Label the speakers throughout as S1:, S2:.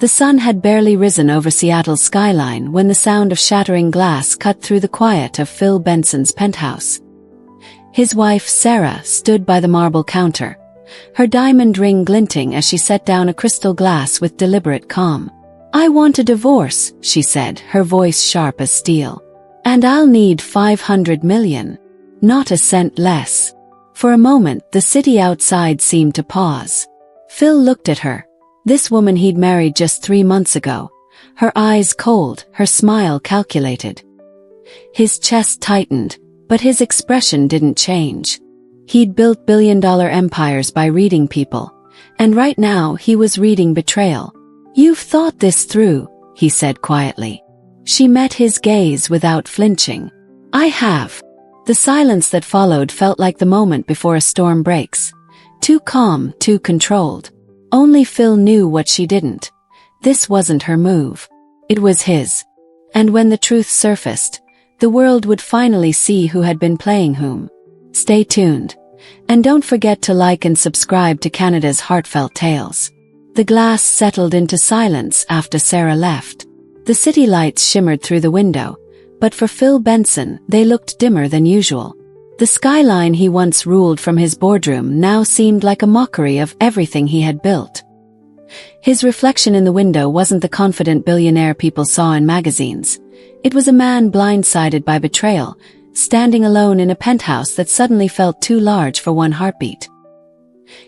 S1: The sun had barely risen over Seattle's skyline when the sound of shattering glass cut through the quiet of Phil Benson's penthouse. His wife, Sarah, stood by the marble counter, her diamond ring glinting as she set down a crystal glass with deliberate calm. "I want a divorce," she said, her voice sharp as steel. "And I'll need 500 million. Not a cent less." For a moment, the city outside seemed to pause. Phil looked at her. This woman he'd married just 3 months ago. Her eyes cold, her smile calculated. His chest tightened, but his expression didn't change. He'd built billion-dollar empires by reading people, and right now he was reading betrayal. "You've thought this through," he said quietly. She met his gaze without flinching. "I have." The silence that followed felt like the moment before a storm breaks. Too calm, too controlled. Only Phil knew what she didn't. This wasn't her move. It was his. And when the truth surfaced, the world would finally see who had been playing whom. Stay tuned. And don't forget to like and subscribe to Canada's Heartfelt Tales. The glass settled into silence after Sarah left. The city lights shimmered through the window, but for Phil Benson, they looked dimmer than usual. The skyline he once ruled from his boardroom now seemed like a mockery of everything he had built. His reflection in the window wasn't the confident billionaire people saw in magazines. It was a man blindsided by betrayal, standing alone in a penthouse that suddenly felt too large for one heartbeat.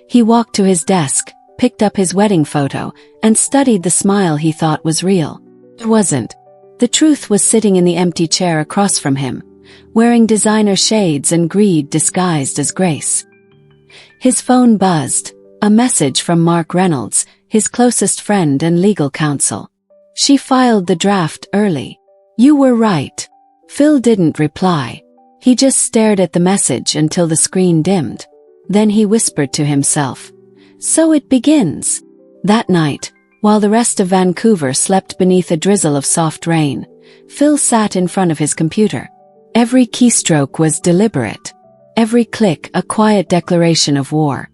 S1: He walked to his desk, picked up his wedding photo, and studied the smile he thought was real. It wasn't. The truth was sitting in the empty chair across from him, wearing designer shades and greed disguised as grace. His phone buzzed, a message from Mark Reynolds, his closest friend and legal counsel. "She filed the draft early. You were right." Phil didn't reply. He just stared at the message until the screen dimmed. Then he whispered to himself, "So it begins." That night, while the rest of Vancouver slept beneath a drizzle of soft rain, Phil sat in front of his computer. Every keystroke was deliberate. Every click a quiet declaration of war.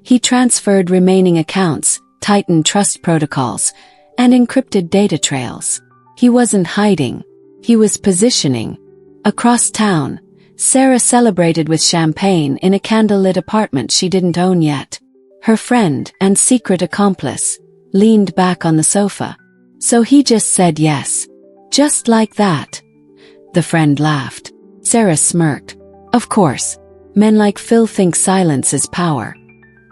S1: He transferred remaining accounts, tightened trust protocols, and encrypted data trails. He wasn't hiding. He was positioning. Across town, Sarah celebrated with champagne in a candlelit apartment she didn't own yet. Her friend and secret accomplice leaned back on the sofa. "So he just said yes. Just like that." The friend laughed. Sarah smirked. "Of course. Men like Phil think silence is power.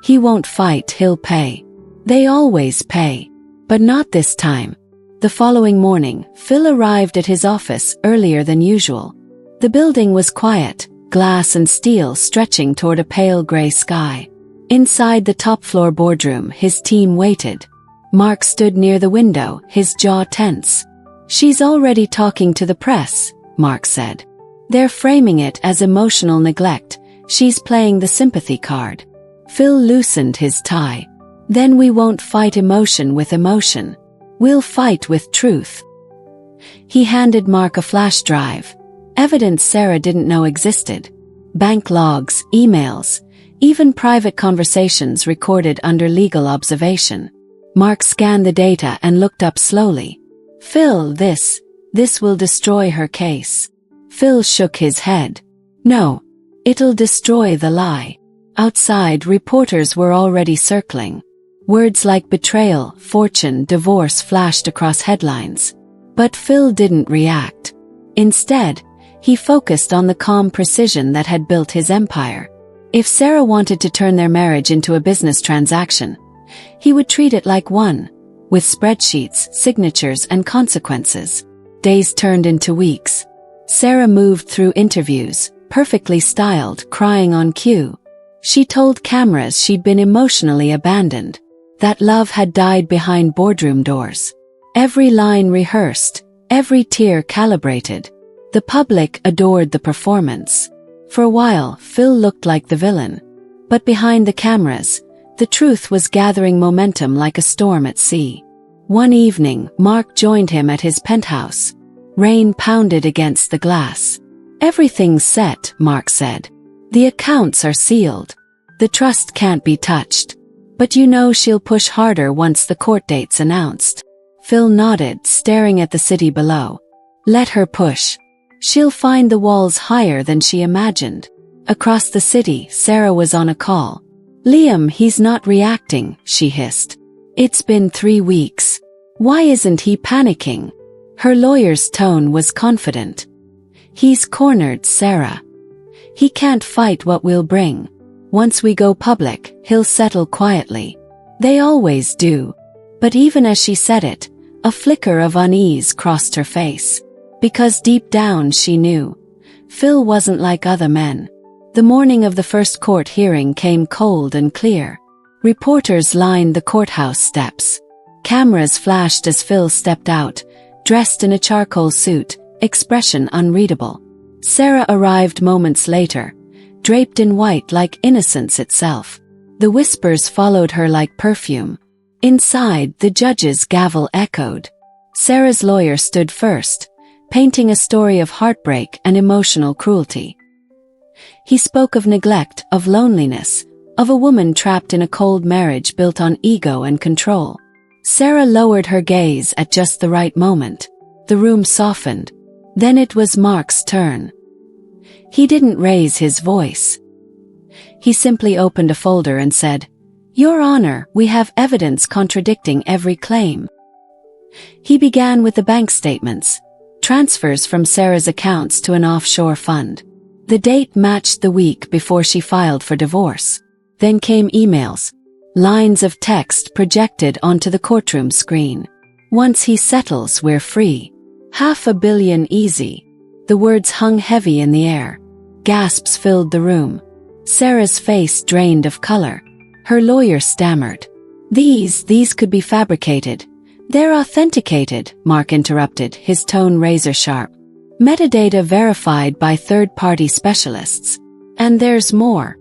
S1: He won't fight, he'll pay." They always pay. But not this time. The following morning, Phil arrived at his office earlier than usual. The building was quiet, glass and steel stretching toward a pale gray sky. Inside the top-floor boardroom, his team waited. Mark stood near the window, his jaw tense. "She's already talking to the press," Mark said. "They're framing it as emotional neglect. She's playing the sympathy card." Phil loosened his tie. "Then we won't fight emotion with emotion. We'll fight with truth." He handed Mark a flash drive. Evidence Sarah didn't know existed. Bank logs, emails, even private conversations recorded under legal observation. Mark scanned the data and looked up slowly. "Phil, this will destroy her case." Phil shook his head. "No. It'll destroy the lie." Outside, reporters were already circling. Words like betrayal, fortune, divorce flashed across headlines. But Phil didn't react. Instead, he focused on the calm precision that had built his empire. If Sarah wanted to turn their marriage into a business transaction, he would treat it like one, with spreadsheets, signatures, and consequences. Days turned into weeks. Sarah moved through interviews, perfectly styled, crying on cue. She told cameras she'd been emotionally abandoned, that love had died behind boardroom doors. Every line rehearsed, every tear calibrated. The public adored the performance. For a while, Phil looked like the villain. But behind the cameras, the truth was gathering momentum like a storm at sea. One evening, Mark joined him at his penthouse. Rain pounded against the glass. "Everything's set," Mark said. "The accounts are sealed. The trust can't be touched." But you know she'll push harder once the court date's announced. Phil nodded, staring at the city below. Let her push. She'll find the walls higher than she imagined. Across the city, Sarah was on a call. Liam, he's not reacting, she hissed. It's been 3 weeks. Why isn't he panicking? Her lawyer's tone was confident. He's cornered Sarah. He can't fight what we'll bring. Once we go public, he'll settle quietly. They always do. But even as she said it, a flicker of unease crossed her face. Because deep down she knew. Phil wasn't like other men. The morning of the first court hearing came cold and clear. Reporters lined the courthouse steps. Cameras flashed as Phil stepped out, dressed in a charcoal suit, expression unreadable. Sarah arrived moments later, draped in white like innocence itself. The whispers followed her like perfume. Inside, the judge's gavel echoed. Sarah's lawyer stood first, painting a story of heartbreak and emotional cruelty. He spoke of neglect, of loneliness, of a woman trapped in a cold marriage built on ego and control. Sarah lowered her gaze at just the right moment. The room softened. Then it was Mark's turn. He didn't raise his voice. He simply opened a folder and said, "Your Honor, we have evidence contradicting every claim." He began with the bank statements, transfers from Sarah's accounts to an offshore fund. The date matched the week before she filed for divorce. Then came emails, lines of text projected onto the courtroom screen. "Once he settles, we're free. $500 million easy." The words hung heavy in the air. Gasps filled the room. Sarah's face drained of color. Her lawyer stammered. These could be fabricated. They're authenticated," Mark interrupted, his tone razor-sharp. "Metadata verified by third-party specialists. And there's more."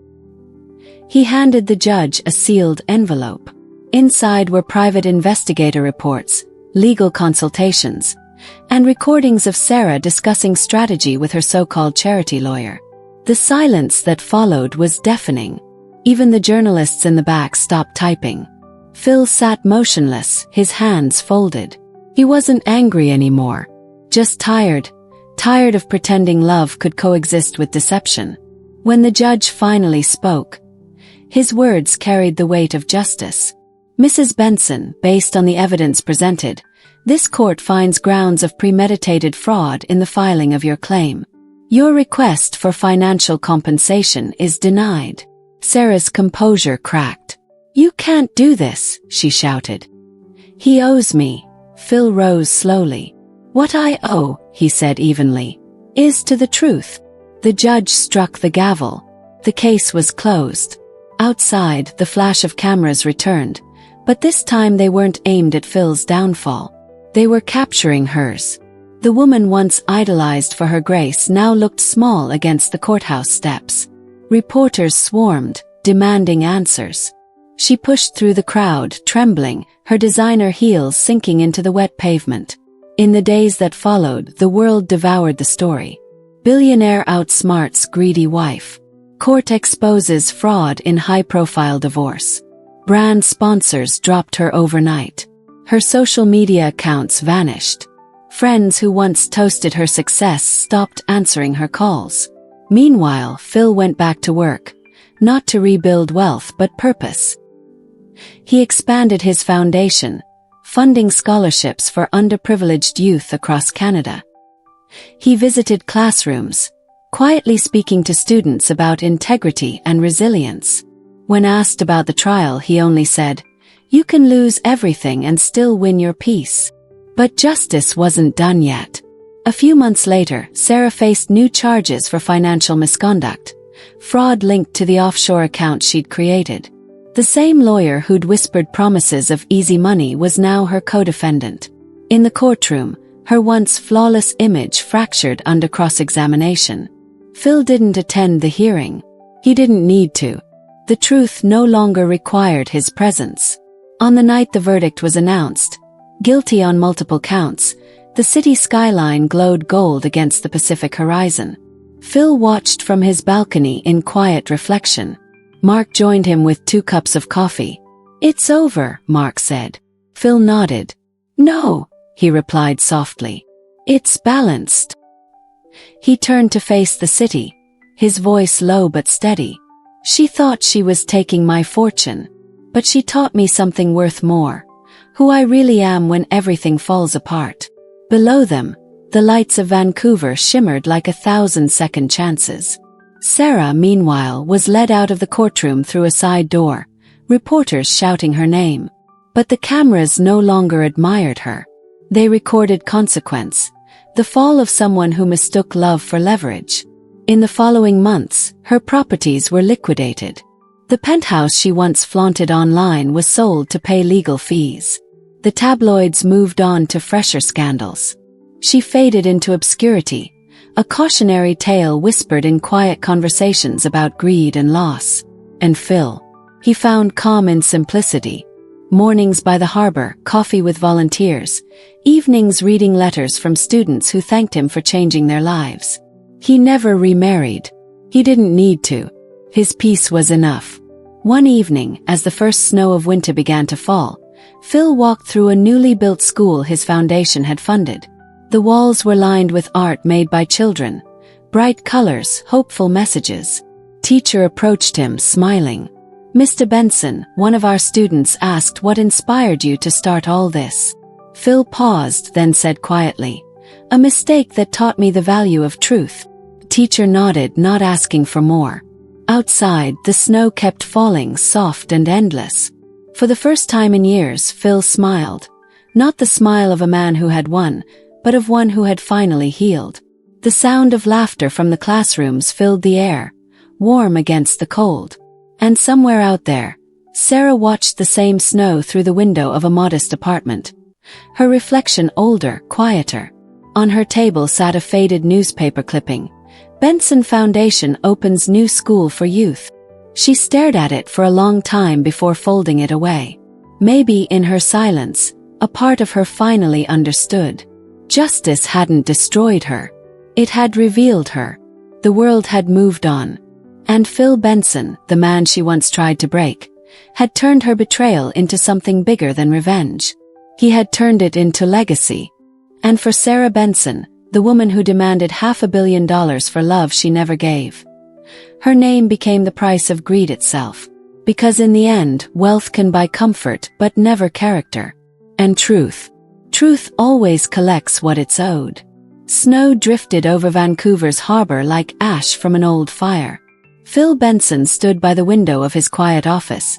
S1: He handed the judge a sealed envelope. Inside were private investigator reports, legal consultations, and recordings of Sarah discussing strategy with her so-called charity lawyer. The silence that followed was deafening. Even the journalists in the back stopped typing. Phil sat motionless, his hands folded. He wasn't angry anymore. Just tired of pretending love could coexist with deception. When the judge finally spoke, his words carried the weight of justice. "Mrs. Benson, based on the evidence presented, this court finds grounds of premeditated fraud in the filing of your claim. Your request for financial compensation is denied." Sarah's composure cracked. "You can't do this," she shouted. "He owes me." Phil rose slowly. "What I owe," he said evenly, "is to the truth." The judge struck the gavel. The case was closed. Outside, the flash of cameras returned, but this time they weren't aimed at Phil's downfall. They were capturing hers. The woman once idolized for her grace now looked small against the courthouse steps. Reporters swarmed, demanding answers. She pushed through the crowd, trembling, her designer heels sinking into the wet pavement. In the days that followed, the world devoured the story. Billionaire outsmarts greedy wife. Court exposes fraud in high-profile divorce. Brand sponsors dropped her overnight. Her social media accounts vanished. Friends who once toasted her success stopped answering her calls. Meanwhile, Phil went back to work, not to rebuild wealth but purpose. He expanded his foundation, funding scholarships for underprivileged youth across Canada. He visited classrooms, quietly speaking to students about integrity and resilience. When asked about the trial, he only said, "You can lose everything and still win your peace." But justice wasn't done yet. A few months later, Sarah faced new charges for financial misconduct, fraud linked to the offshore account she'd created. The same lawyer who'd whispered promises of easy money was now her co-defendant. In the courtroom, her once flawless image fractured under cross-examination. Phil didn't attend the hearing. He didn't need to. The truth no longer required his presence. On the night the verdict was announced, guilty on multiple counts, the city skyline glowed gold against the Pacific horizon. Phil watched from his balcony in quiet reflection. Mark joined him with 2 cups of coffee. "It's over," Mark said. Phil nodded. "No," he replied softly. "It's balanced." He turned to face the city, his voice low but steady. "She thought she was taking my fortune, but she taught me something worth more, who I really am when everything falls apart." Below them, the lights of Vancouver shimmered like 1,000 second chances. Sarah, meanwhile, was led out of the courtroom through a side door, reporters shouting her name. But the cameras no longer admired her. They recorded consequence, the fall of someone who mistook love for leverage. In the following months, her properties were liquidated. The penthouse she once flaunted online was sold to pay legal fees. The tabloids moved on to fresher scandals. She faded into obscurity, a cautionary tale whispered in quiet conversations about greed and loss. And Phil, he found calm in simplicity. Mornings by the harbor, coffee with volunteers, evenings reading letters from students who thanked him for changing their lives. He never remarried. He didn't need to. His peace was enough. One evening, as the first snow of winter began to fall, Phil walked through a newly built school his foundation had funded. The walls were lined with art made by children, bright colors, hopeful messages. Teacher approached him, smiling. "Mr. Benson, one of our students asked what inspired you to start all this." Phil paused, then said quietly, "A mistake that taught me the value of truth." Teacher nodded, not asking for more. Outside, the snow kept falling, soft and endless. For the first time in years, Phil smiled. Not the smile of a man who had won, but of one who had finally healed. The sound of laughter from the classrooms filled the air, warm against the cold. And somewhere out there, Sarah watched the same snow through the window of a modest apartment. Her reflection older, quieter. On her table sat a faded newspaper clipping. "Benson Foundation opens new school for youth." She stared at it for a long time before folding it away. Maybe in her silence, a part of her finally understood. Justice hadn't destroyed her. It had revealed her. The world had moved on. And Phil Benson, the man she once tried to break, had turned her betrayal into something bigger than revenge. He had turned it into legacy. And for Sarah Benson, the woman who demanded $500 million for love she never gave, her name became the price of greed itself. Because in the end, wealth can buy comfort but never character. And truth. Truth always collects what it's owed. Snow drifted over Vancouver's harbor like ash from an old fire. Phil Benson stood by the window of his quiet office,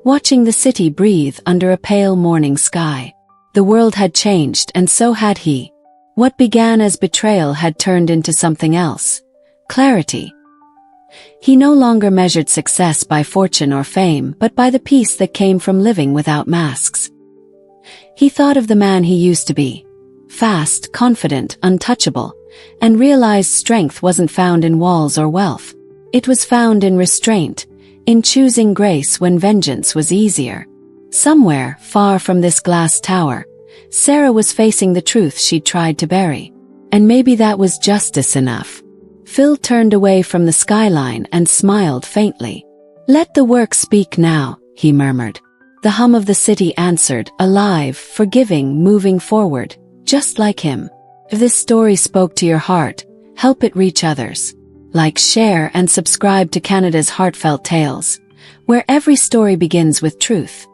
S1: watching the city breathe under a pale morning sky. The world had changed, and so had he. What began as betrayal had turned into something else. Clarity. He no longer measured success by fortune or fame, but by the peace that came from living without masks. He thought of the man he used to be. Fast, confident, untouchable, and realized strength wasn't found in walls or wealth. It was found in restraint, in choosing grace when vengeance was easier. Somewhere, far from this glass tower, Sarah was facing the truth she'd tried to bury. And maybe that was justice enough. Phil turned away from the skyline and smiled faintly. "Let the work speak now," he murmured. The hum of the city answered, alive, forgiving, moving forward, just like him. If this story spoke to your heart, help it reach others. Like, share, and subscribe to Canada's Heartfelt Tales, where every story begins with truth.